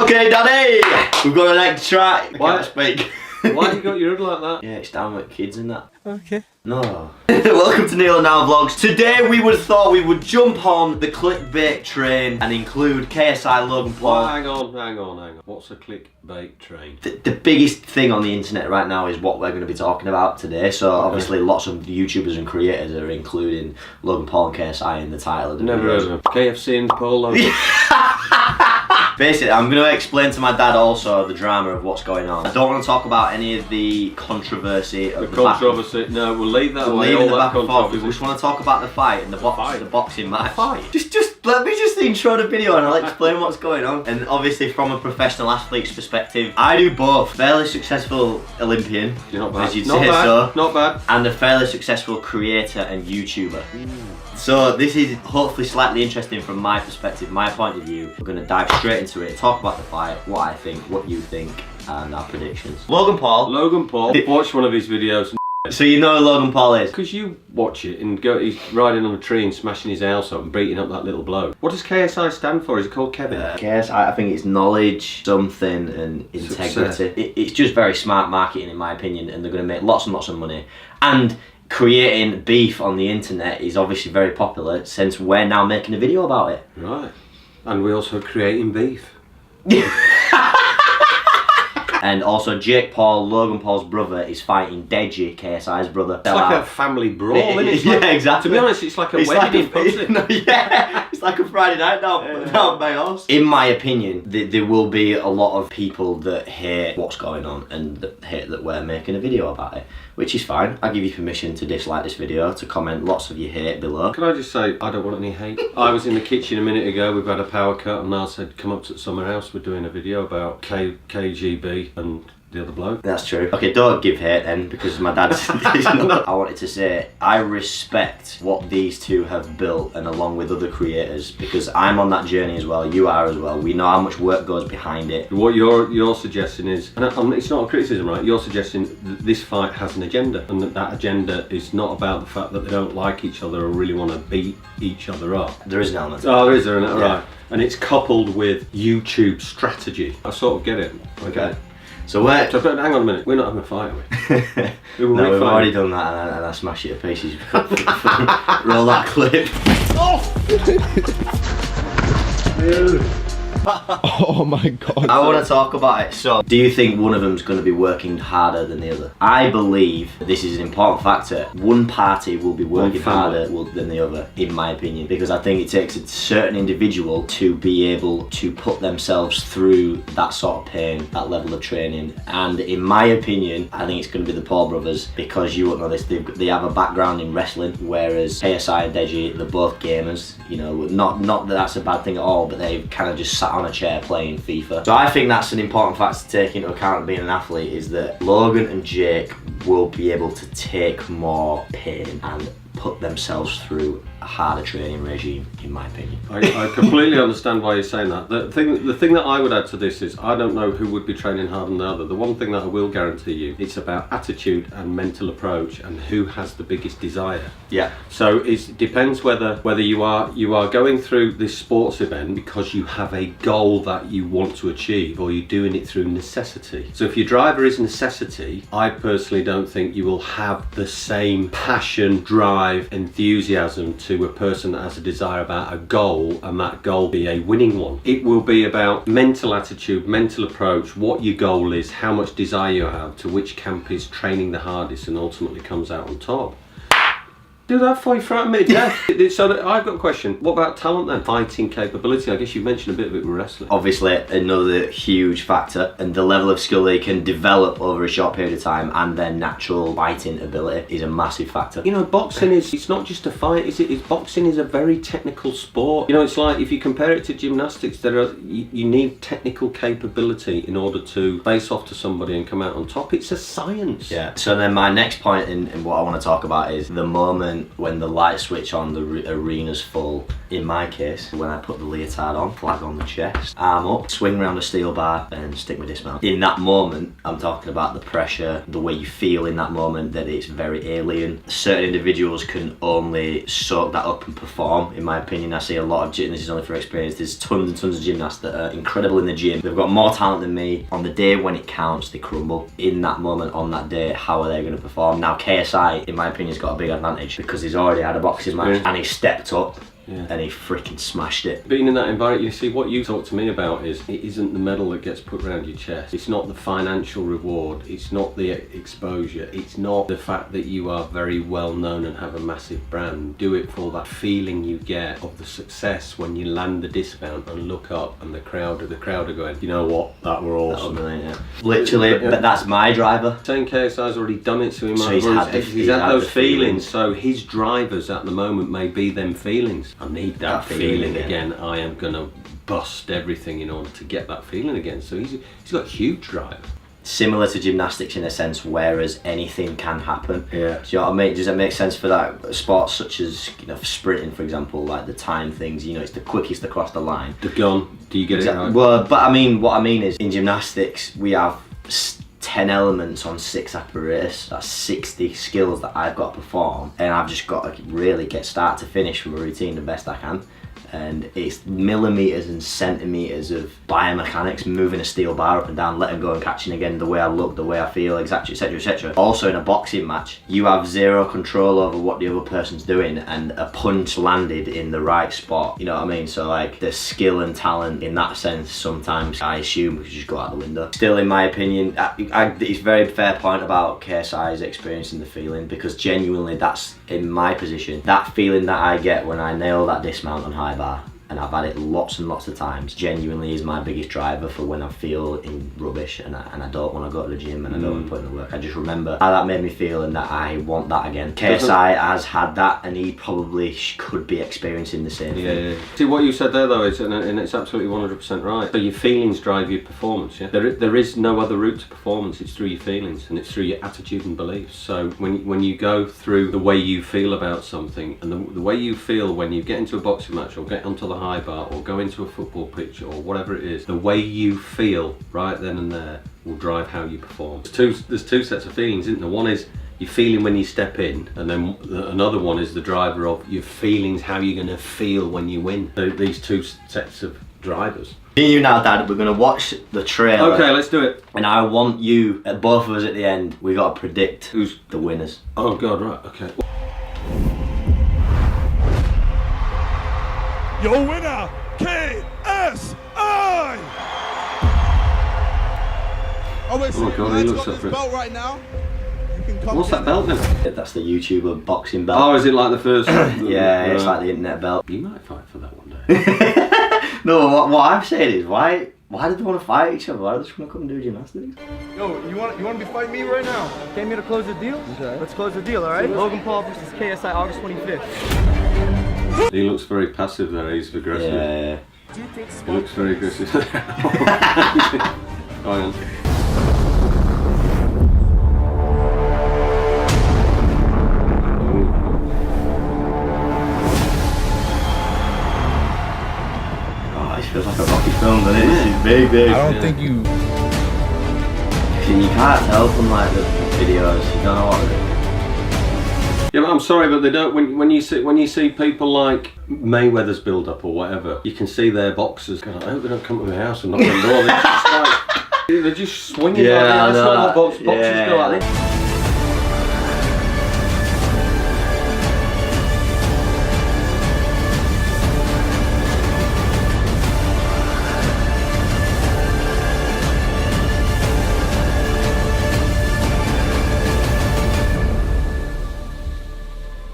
Okay, Daddy! We've got an egg try. I can't speak. Why you got your hood like that? Yeah, it's down with kids and that. Okay. No. Welcome to Neil and Now Vlogs. Today we would have thought we would jump on the clickbait train and include KSI, Logan Paul. Well, hang on. What's a clickbait train? The biggest thing on the internet right now is what we're going to be talking about today. So obviously lots of YouTubers and creators are including Logan Paul and KSI in the title of the Never videos. heard of them. KFC and Paul Logan. Basically, I'm going to explain to my dad also the drama of what's going on. I don't want to talk about any of the controversy. The controversy. No, we'll leave that away. Leave the back and forth. We just want to talk about the fight and the boxing match. Fight. Just let me just intro the video and I'll explain what's going on. And obviously, from a professional athlete's perspective, I do both. Fairly successful Olympian, You're not bad. as you'd say so. Not bad. And a fairly successful creator and YouTuber. So this is hopefully slightly interesting from my perspective, my point of view. We're going to dive straight into it, talk about the fight, what I think, what you think, and our predictions. Logan Paul. Watch one of his videos. So you know who Logan Paul is? Because you watch it and he's riding on a tree and smashing his house up and beating up that little bloke. What does KSI stand for? Is it called Kevin? KSI, I think it's knowledge, something, and integrity. It's just very smart marketing in my opinion, and they're going to make lots and lots of money. And creating beef on the internet is obviously very popular since we're now making a video about it. Right. And we're also creating beef. And also Jake Paul, Logan Paul's brother, is fighting Deji, KSI's brother. It's like a family brawl, isn't it? Yeah, exactly. To be honest, it's like a wedding in Pussy. Yeah, it's like a Friday night down by us. In my opinion, there will be a lot of people that hate what's going on and that hate that we're making a video about it, which is fine. I give you permission to dislike this video, to comment lots of your hate below. Can I just say, I don't want any hate. I was in the kitchen a minute ago, we've had a power cut, and I said, come up to Summer House, we're doing a video about KGB and the other bloke. That's true. Okay, don't give hate then, because my dad's... I wanted to say, I respect what these two have built, and along with other creators, because I'm on that journey as well, you are as well. We know how much work goes behind it. What you're suggesting is, and it's not a criticism, right? You're suggesting that this fight has an agenda, and that agenda is not about the fact that they don't like each other or really want to beat each other up. There is an element. Oh, there is, there? Right. Yeah. And it's coupled with YouTube strategy. I sort of get it. Okay. So hang on a minute, we're not having a fight, are we? No, we've already done that and I smashed it to pieces. Roll that clip. Oh my god. I want to talk about it. So, do you think one of them's going to be working harder than the other? I believe this is an important factor. One party will be working harder than the other, in my opinion, because I think it takes a certain individual to be able to put themselves through that sort of pain, that level of training. And in my opinion, I think it's going to be the Paul brothers, because you won't know this, they have a background in wrestling, whereas KSI and Deji, they're both gamers. You know, not that that's a bad thing at all, but they've kind of just sat on a chair playing FIFA. So I think that's an important fact to take into account being an athlete, is that Logan and Jake will be able to take more pain and put themselves through a harder training regime, in my opinion. I completely understand why you're saying that. The thing that I would add to this is, I don't know who would be training harder than the other. The one thing that I will guarantee you, it's about attitude and mental approach and who has the biggest desire. Yeah. So it depends whether you are going through this sports event because you have a goal that you want to achieve, or you're doing it through necessity. So if your driver is necessity, I personally don't think you will have the same passion, drive, enthusiasm to a person that has a desire about a goal, and that goal be a winning one. It will be about mental attitude, mental approach, what your goal is, how much desire you have, to which camp is training the hardest and ultimately comes out on top. Do that for you throughout mid-death. So I've got a question. What about talent then? Fighting capability. I guess you mentioned a bit of it with wrestling. Obviously, another huge factor, and the level of skill they can develop over a short period of time, and their natural fighting ability is a massive factor. You know, boxing it's not just a fight, is it? Boxing is a very technical sport. You know, it's like if you compare it to gymnastics, you need technical capability in order to face off to somebody and come out on top. It's a science. Yeah. So then my next point in what I want to talk about is the moment moment when the lights switch on, the arena's full. In my case, when I put the leotard on, flag on the chest, arm up, swing around a steel bar and stick my dismount. In that moment, I'm talking about the pressure, the way you feel in that moment, that it's very alien. Certain individuals can only soak that up and perform, in my opinion. I see a lot of, and this is only for experience, there's tons and tons of gymnasts that are incredible in the gym. They've got more talent than me. On the day when it counts, they crumble. In that moment, on that day, how are they going to perform? Now, KSI, in my opinion, has got a big advantage because he's already had a boxing match and he stepped up. Yeah. And he freaking smashed it. Being in that environment, you see, what you talk to me about is, it isn't the medal that gets put around your chest. It's not the financial reward. It's not the exposure. It's not the fact that you are very well known and have a massive brand. Do it for that feeling you get of the success when you land the dismount and look up and the crowd are going, you know what, that were awesome. That was brilliant, yeah. Literally, but that's my driver. Saying KSI's already done it, so he's had those feelings. So his drivers at the moment may be them feelings. I need that feeling again. I am gonna bust everything in order to get that feeling again. So he's got huge drive. Similar to gymnastics in a sense, whereas anything can happen. Yeah. Do you know what I mean? Does that make sense for that? Sports such as, you know, sprinting, for example, like the time things, you know, it's the quickest across the line. The gun, do you get it right? Well, but I mean, what I mean is, in gymnastics, we have 10 elements on 6 apparatus. That's 60 skills that I've got to perform, and I've just got to really get start to finish from a routine the best I can. And it's millimeters and centimeters of biomechanics, moving a steel bar up and down, letting go and catching again, the way I look, the way I feel, etc, etc, etc. Also, in a boxing match, you have zero control over what the other person's doing, and a punch landed in the right spot, you know what I mean? So like, the skill and talent in that sense, sometimes I assume we just go out the window. Still, in my opinion, it's a very fair point about KSI's experiencing the feeling, because genuinely that's, in my position, that feeling that I get when I nail that dismount on high bar, and I've had it lots and lots of times, genuinely is my biggest driver for when I feel in rubbish and I don't want to go to the gym and I don't want to put in the work. I just remember how that made me feel and that I want that again. KSI has had that, and he probably could be experiencing the same thing. Yeah. See, what you said there though, is, and it's absolutely 100% right. So your feelings drive your performance, yeah? There is no other route to performance. It's through your feelings, and it's through your attitude and beliefs. So when you go through the way you feel about something, and the way you feel when you get into a boxing match or get onto the high bar or go into a football pitch or whatever it is, the way you feel right then and there will drive how you perform. There's two sets of feelings, isn't there? One is your feeling when you step in, and then another one is the driver of your feelings, how you're going to feel when you win. So these two sets of drivers. Me and you now, Dad, we're going to watch the trailer. Okay, let's do it. And I want you, both of us at the end, we got to predict who's the winners. Oh God, right, okay. Your winner, KSI! Oh wait, so God, he looks up for it. Belt right now. You can come. What's that belt then? That's the YouTuber boxing belt. Oh, is it like the first? Yeah, it's like the internet belt. You might fight for that one day. No, what I'm saying is, why do they want to fight each other? Why do they just want to come and do gymnastics? Yo, you want to be fighting me right now? Came here to close the deal? Okay. Let's close the deal, alright? Logan Paul versus KSI August 25th. He looks very passive there, he's aggressive. Yeah. He looks very aggressive. Go on. Oh, this feels like a Rocky film, doesn't it? This is big. I don't think you. You can't tell from like the videos. You don't know what they're doing. Yeah, but I'm sorry, but they don't. When you see people like Mayweather's build up or whatever, you can see their boxers going, I hope they don't come to my house and knock on the door. They're just like, they're just swinging. Yeah, like that. That's not how boxers go yeah. like this.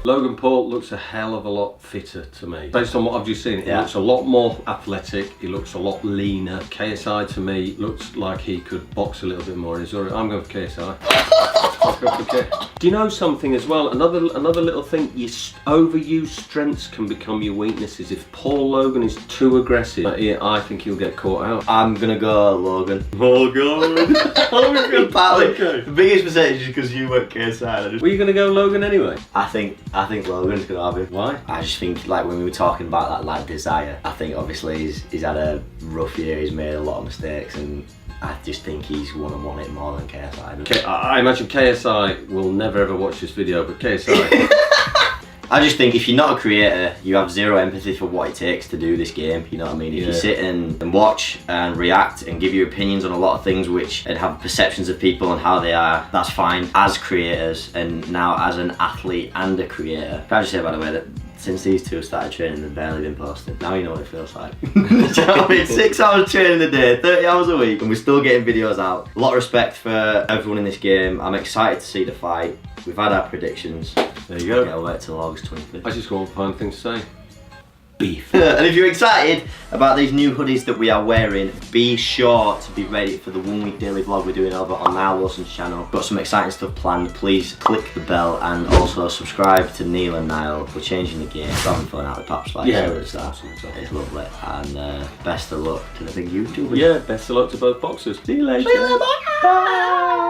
Logan Paul looks a hell of a lot fitter to me. Based on what I've just seen, he looks a lot more athletic, he looks a lot leaner. KSI to me looks like he could box a little bit more. I'm going for KSI. Don't forget. Do you know something as well? Another little thing. Your overused strengths can become your weaknesses. If Paul Logan is too aggressive, I think he'll get caught out. I'm gonna go Logan. Logan. Okay. The biggest percentage is because you went KSI. Were you gonna go Logan anyway? I think Logan's gonna have him. Why? I just think, like, when we were talking about that lad Desire, I think obviously he's had a rough year. He's made a lot of mistakes, and I just think he's won it more than KSI. I imagine KSI will never ever watch this video, but KSI. I just think if you're not a creator, you have zero empathy for what it takes to do this game, you know what I mean? If you sit and watch and react and give your opinions on a lot of things and have perceptions of people and how they are, that's fine as creators, and now as an athlete and a creator. Can I just say, by the way, that since these two have started training, they've barely been posted. Now you know what it feels like. Do you know what I mean? 6 hours training a day, 30 hours a week, and we're still getting videos out. A lot of respect for everyone in this game. I'm excited to see the fight. We've had our predictions. There you go. I'll wait till August 25th. I just got one final thing to say. Beef. And if you're excited about these new hoodies that we are wearing, be sure to be ready for the 1 week daily vlog we're doing over on Niall Wilson's channel. Got some exciting stuff planned. Please click the bell and also subscribe to Neil and Niall. We're changing the game. We're having fun out the Paps fight. Yeah, it's lovely. And best of luck to the big YouTubers. Yeah, best of luck to both boxers. See you later. Bye.